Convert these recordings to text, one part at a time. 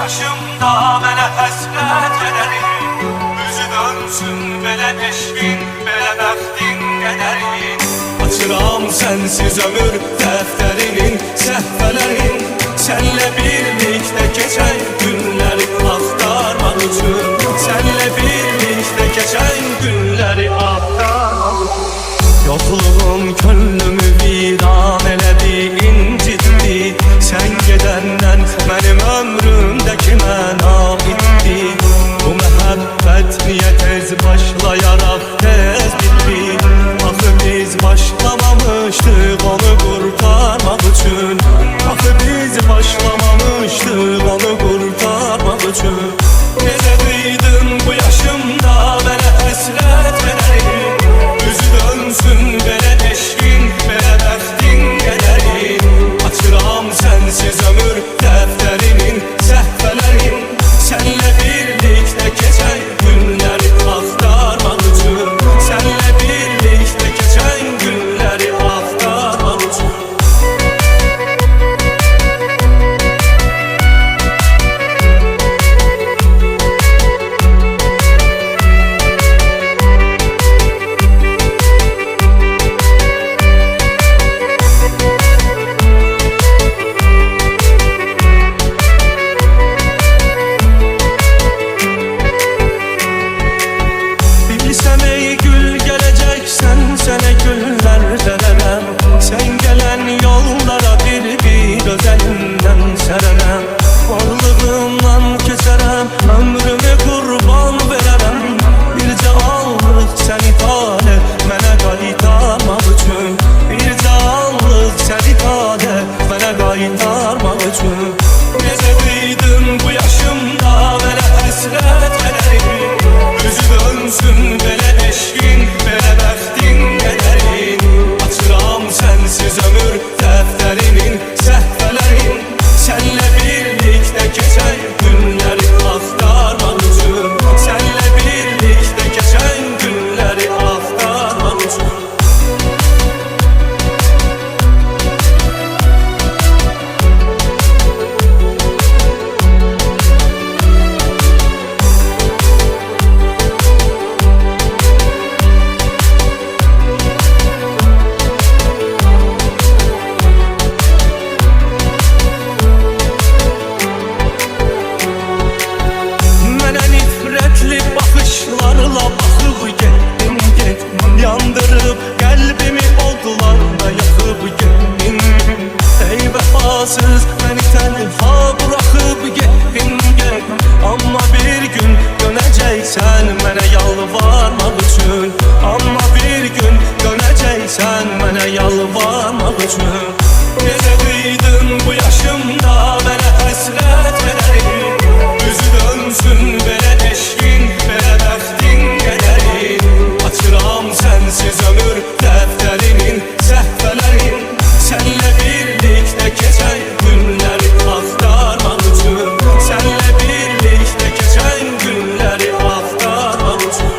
yaşımda mənə həsrət edərin, üzü dönsün belə eşqin, belə bəxtin qədərin. Açıram sənsiz ömür dəftərinin səhvələrin, sənlə birlikdə keçən günləri axtarmaq üçün, sənlə birlikdə keçən günləri axtarmaq üçün. Yokluğun könlümü viran elədi, incitdi. Sən gedəndən mənim ömrümdəki mənə bitdi. Bu məhəbbət niyə tez başlayaraq tez bitdi? Axı biz başlamamışdıq onu qurtarmaq üçün, axı biz başlamamışdıq onu qurtarmaq üçün. Necə duydun bu yaşımda mənə həsrət edərin, üzü dönsün belə eşqin, belə bəxtin qədərin. Açıram sənsiz ömür dəftərinin səhvələrin, sənlə birlikdə keçən günləri axtarmaq üçün, sənlə birlikdə keçən günləri axtarmaq üçün. Necə duydun bu yaşımda mənə həsrət edərin, üzü dönsün belə eşqin, belə bəxtin qədərin. Açıram sənsiz ömür dəftərinin səhvələrin, sənlə birlikdə keçən günləri axtarmaq üçün, sənlə birlikdə keçən günləri axtarmaq üçün. Baxışlarla baxıb getdin, getdin, yandırıb qəlbimi odlarla yaxıb getdin. Ey vəfasız məni tənha buraxıb getdin, getdin. Amma bir gün dönəcəksən mənə yalvarmaq üçün, amma bir gün dönəcəksən mənə yalvarmaq üçün. Necə duydun bu yaşımda mənə həsrət edərin, üzü dönsün belə eşqin, belə bəxtin qədərin. Açıram sənsiz ömür dəftərinin səhvələrin, sənlə birlikdə keçən günləri axtarmaq üçün, sənlə birlikdə keçən günləri axtarmaq üçün.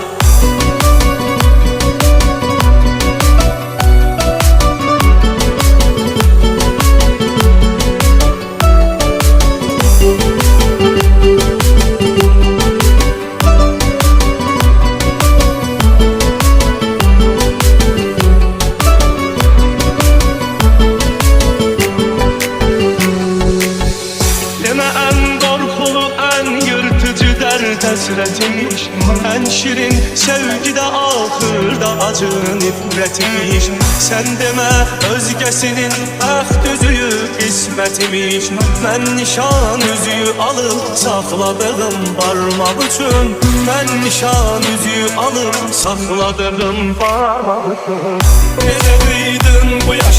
Həsrətimiş, ən şirin sevgidə axırda acı nifrətimiş. Sən demə özgəsinin bəxt üzüyü qismətimiş. Mən nişan üzüyü alıb saxladığım barmaq üçün, mən nişan üzüyü alıb saxladığım barmaq üçün. Necə duydun bu yaşımda